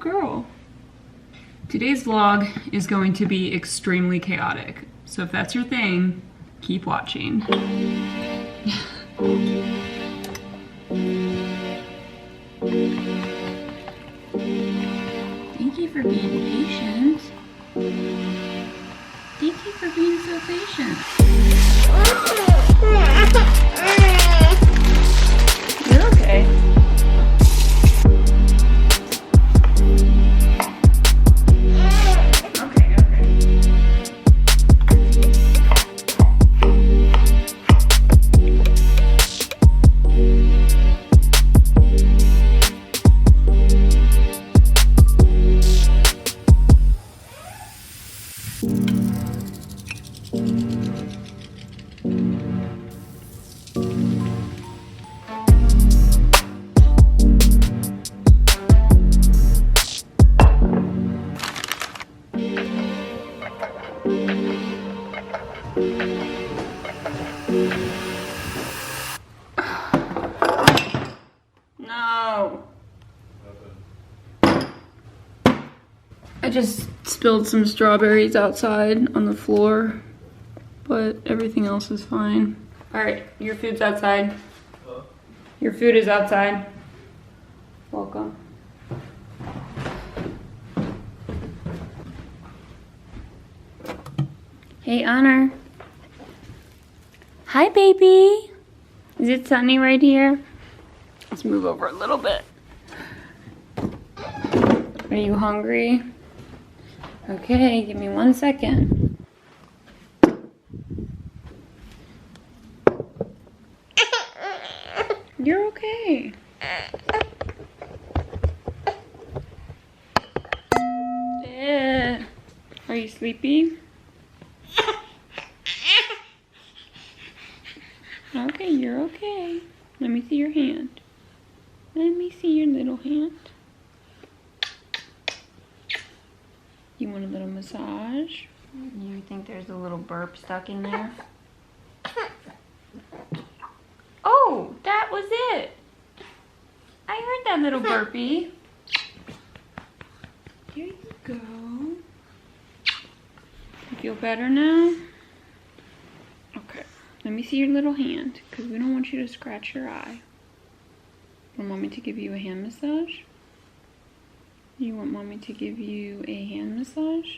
girl. Today's vlog is going to be extremely chaotic, so if that's your thing, keep watching. Thank you for being patient. Thank you for being so patient. You're okay. No. I just spilled some strawberries outside on the floor, but everything else is fine. All right, your food's outside. Your food is outside. Welcome. Hey, Honor. Hi, baby. Is it sunny right here? Let's move over a little bit. Are you hungry? Okay, give me 1 second. You're okay. Are you sleepy? Okay, you're okay. Let me see your hand. Let me see your little hand. You want a little massage? You think there's a little burp stuck in there? Oh, that was it. I heard that little burpee. Here you go. You feel better now? Okay. Let me see your little hand, because we don't want you to scratch your eye. Want mommy to give you a hand massage? You want mommy to give you a hand massage?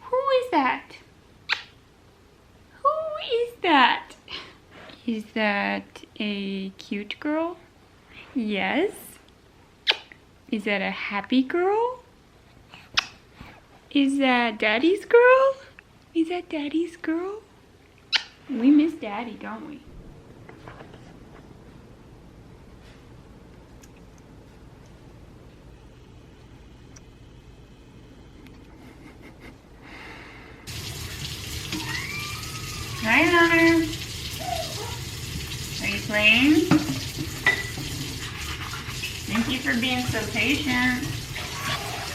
Who is that? Who is that? Is that a cute girl? Yes. Is that a happy girl? Is that Daddy's girl? Is that Daddy's girl? We miss Daddy, don't we? Hi, Honor. Are you playing? Thank you for being so patient.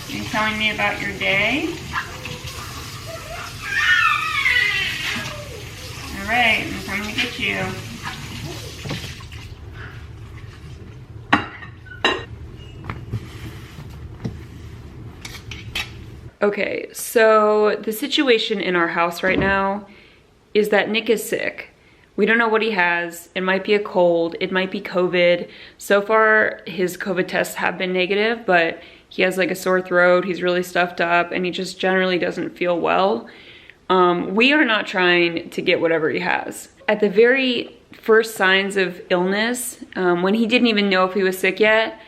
You telling me about your day? All right, I'm coming to get you. Okay, so the situation in our house right now is that Nick is sick. We don't know what he has. It might be a cold, it might be COVID. So far, his COVID tests have been negative, but he has like a sore throat, he's really stuffed up, and he just generally doesn't feel well. We are not trying to get whatever he has. At the very first signs of illness, when he didn't even know if he was sick yet,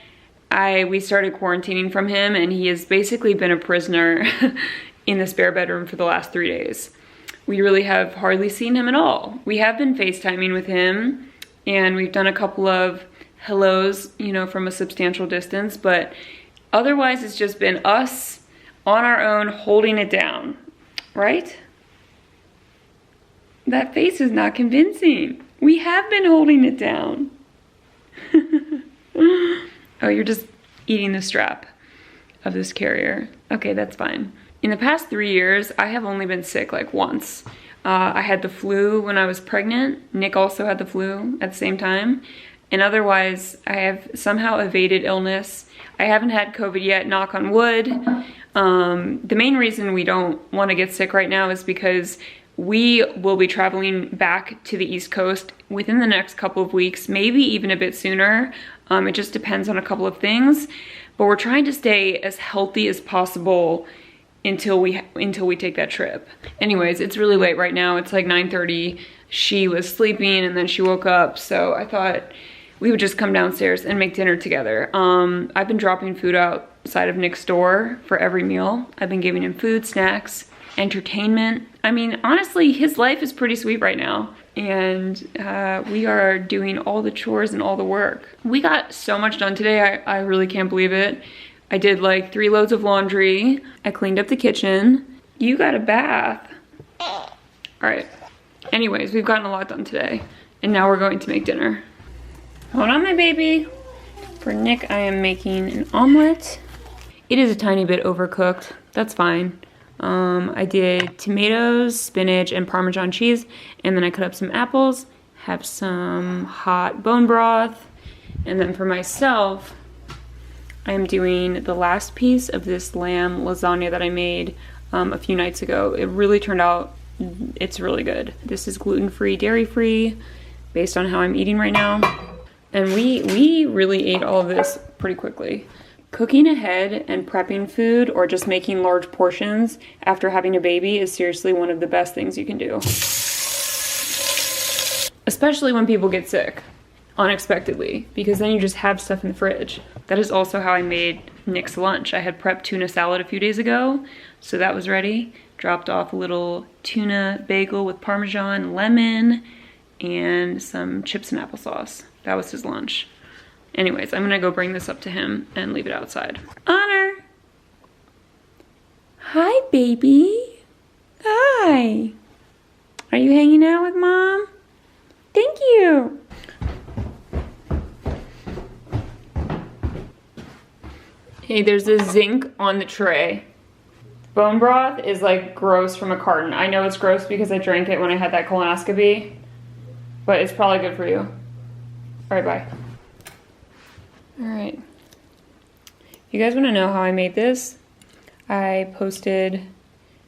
we started quarantining from him, and he has basically been a prisoner in the spare bedroom for the last 3 days. We really have hardly seen him at all. We have been FaceTiming with him, and we've done a couple of hellos, you know, from a substantial distance, but otherwise it's just been us on our own holding it down, right? That face is not convincing. We have been holding it down. Oh, you're just eating the strap of this carrier. Okay, that's fine. In the past 3 years, I have only been sick like once. I had the flu when I was pregnant. Nick also had the flu at the same time. And otherwise, I have somehow evaded illness. I haven't had COVID yet, knock on wood. The main reason we don't want to get sick right now is because we will be traveling back to the East Coast within the next couple of weeks, maybe even a bit sooner. It just depends on a couple of things. But we're trying to stay as healthy as possible until we take that trip. Anyways, it's really late right now. It's like 9:30. She was sleeping and then she woke up, so I thought we would just come downstairs and make dinner together. I've been dropping food outside of Nick's door for every meal. I've been giving him food, snacks, entertainment. I mean, honestly, his life is pretty sweet right now. And we are doing all the chores and all the work. We got so much done today, I really can't believe it. I did like 3 loads of laundry. I cleaned up the kitchen. You got a bath. All right. Anyways, we've gotten a lot done today. And now we're going to make dinner. Hold on, my baby. For Nick, I am making an omelet. It is a tiny bit overcooked. That's fine. I did tomatoes, spinach, and Parmesan cheese, and then I cut up some apples, have some hot bone broth, and then for myself, I am doing the last piece of this lamb lasagna that I made a few nights ago. It really turned out, it's really good. This is gluten-free, dairy-free, based on how I'm eating right now. And we really ate all of this pretty quickly. Cooking ahead and prepping food or just making large portions after having a baby is seriously one of the best things you can do. Especially when people get sick unexpectedly, because then you just have stuff in the fridge. That is also how I made Nick's lunch. I had prepped tuna salad a few days ago, so that was ready. Dropped off a little tuna bagel with Parmesan, lemon, and some chips and applesauce. That was his lunch. Anyways, I'm gonna go bring this up to him and leave it outside. Honor! Hi, baby. Hi. Are you hanging out with Mom? Thank you. Hey, there's a zinc on the tray. Bone broth is like gross from a carton. I know it's gross because I drank it when I had that colonoscopy, but it's probably good for you. All right, bye. All right. You guys want to know how I made this? I posted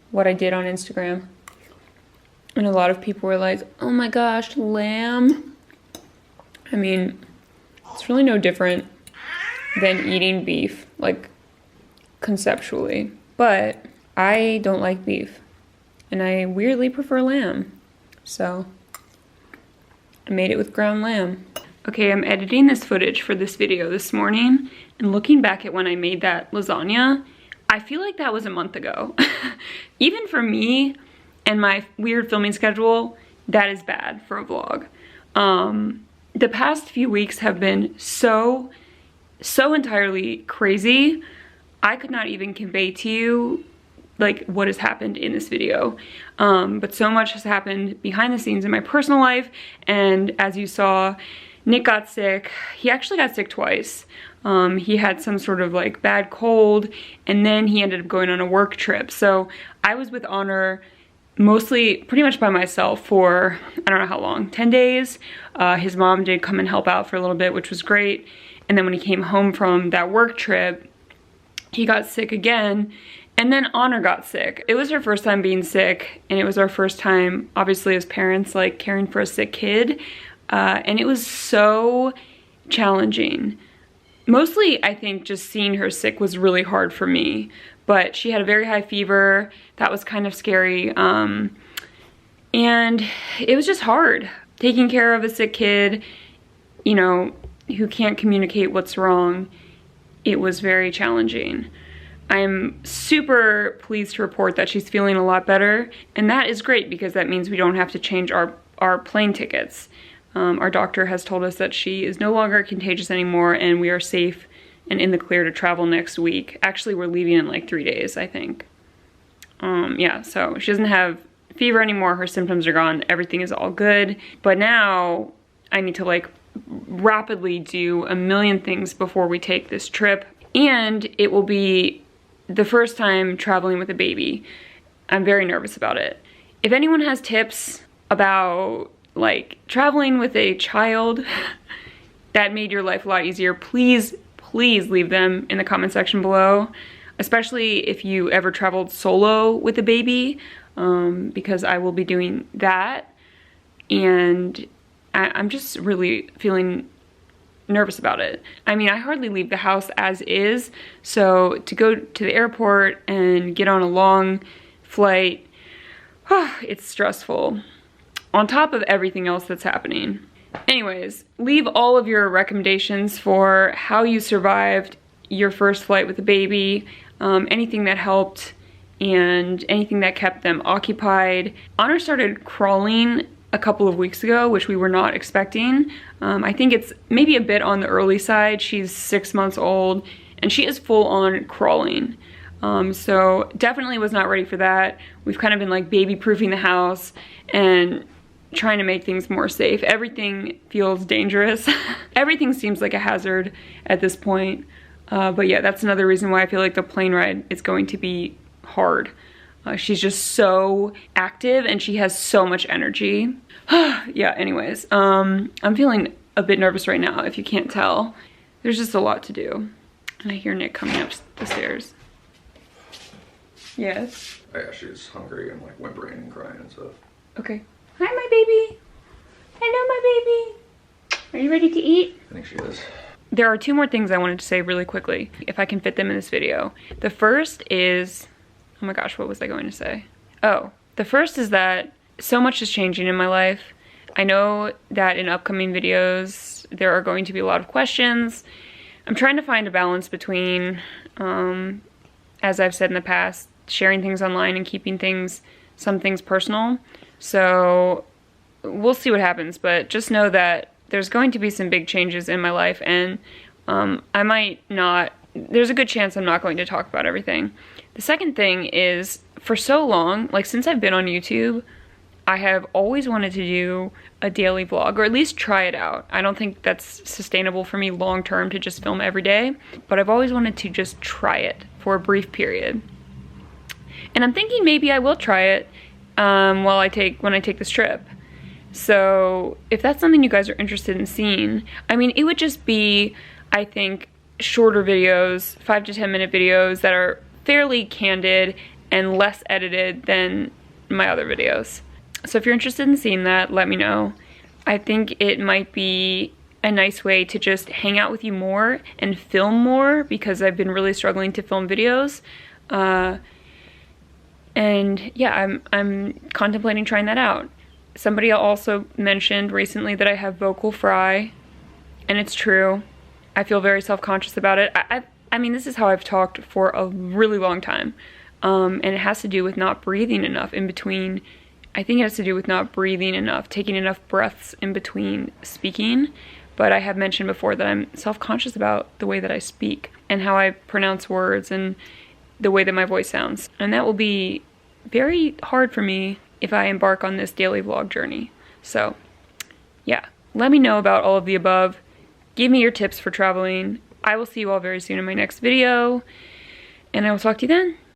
what I did on Instagram, and a lot of people were like, oh my gosh, lamb. I mean, it's really no different than eating beef, like conceptually, but I don't like beef, and I weirdly prefer lamb, so I made it with ground lamb. Okay, I'm editing this footage for this video this morning, and looking back at when I made that lasagna, I feel like that was a month ago. Even for me and my weird filming schedule, that is bad for a vlog. The past few weeks have been so entirely crazy. I could not even convey to you like what has happened in this video. But so much has happened behind the scenes in my personal life, and as you saw, Nick got sick. He actually got sick twice. He had some sort of like bad cold, and then he ended up going on a work trip. So I was with Honor mostly pretty much by myself for, I don't know how long, 10 days. His mom did come and help out for a little bit, which was great. And then when he came home from that work trip, he got sick again, and then Honor got sick. It was her first time being sick, and it was our first time, obviously as parents, like caring for a sick kid. And it was so challenging. Mostly, I think just seeing her sick was really hard for me, but she had a very high fever. That was kind of scary. And it was just hard. Taking care of a sick kid, you know, who can't communicate what's wrong, it was very challenging. I'm super pleased to report that she's feeling a lot better, and that is great because that means we don't have to change our plane tickets. Our doctor has told us that she is no longer contagious anymore, and we are safe and in the clear to travel next week. Actually, we're leaving in like 3 days, I think. Yeah, so she doesn't have fever anymore, her symptoms are gone, everything is all good. But now I need to like rapidly do a million things before we take this trip, and it will be the first time traveling with a baby. I'm very nervous about it. If anyone has tips about like traveling with a child, that made your life a lot easier, please, please leave them in the comment section below, especially if you ever traveled solo with a baby, because I will be doing that, and I'm just really feeling nervous about it. I mean, I hardly leave the house as is, so to go to the airport and get on a long flight, it's stressful, on top of everything else that's happening. Anyways, leave all of your recommendations for how you survived your first flight with a baby, anything that helped, and anything that kept them occupied. Honor started crawling a couple of weeks ago, which we were not expecting. I think it's maybe a bit on the early side. She's 6 months old and she is full on crawling. So definitely was not ready for that. We've kind of been like baby proofing the house and trying to make things more safe. Everything feels dangerous. Everything seems like a hazard at this point. But yeah, that's another reason why I feel like the plane ride is going to be hard. She's just so active and she has so much energy. Yeah, anyways, I'm feeling a bit nervous right now, if you can't tell. There's just a lot to do. And I hear Nick coming up the stairs. Yes? Oh yeah, she's hungry and like whimpering and crying and stuff. Okay. Hi, my baby. Hello, my baby. Are you ready to eat? I think she is. There are 2 more things I wanted to say really quickly, if I can fit them in this video. The first is, oh my gosh, what was I going to say? Oh, the first is that so much is changing in my life. I know that in upcoming videos, there are going to be a lot of questions. I'm trying to find a balance between, as I've said in the past, sharing things online and keeping some things personal. So we'll see what happens, but just know that there's going to be some big changes in my life, and I might not, there's a good chance I'm not going to talk about everything. The second thing is, for so long, like since I've been on YouTube, I have always wanted to do a daily vlog, or at least try it out. I don't think that's sustainable for me long term to just film every day, but I've always wanted to just try it for a brief period. And I'm thinking maybe I will try it when I take this trip. So if that's something you guys are interested in seeing, I mean, it would just be, I think, shorter videos, 5 to 10 minute videos that are fairly candid and less edited than my other videos. So if you're interested in seeing that, let me know. I think it might be a nice way to just hang out with you more and film more, because I've been really struggling to film videos. And yeah, I'm contemplating trying that out. Somebody also mentioned recently that I have vocal fry, and it's true. I feel very self-conscious about it. I mean, this is how I've talked for a really long time, and it has to do with not breathing enough in between. I think it has to do with not breathing enough, taking enough breaths in between speaking. But I have mentioned before that I'm self-conscious about the way that I speak and how I pronounce words and the way that my voice sounds. And that will be very hard for me if I embark on this daily vlog journey. So yeah, let me know about all of the above. Give me your tips for traveling. I will see you all very soon in my next video, and I will talk to you then.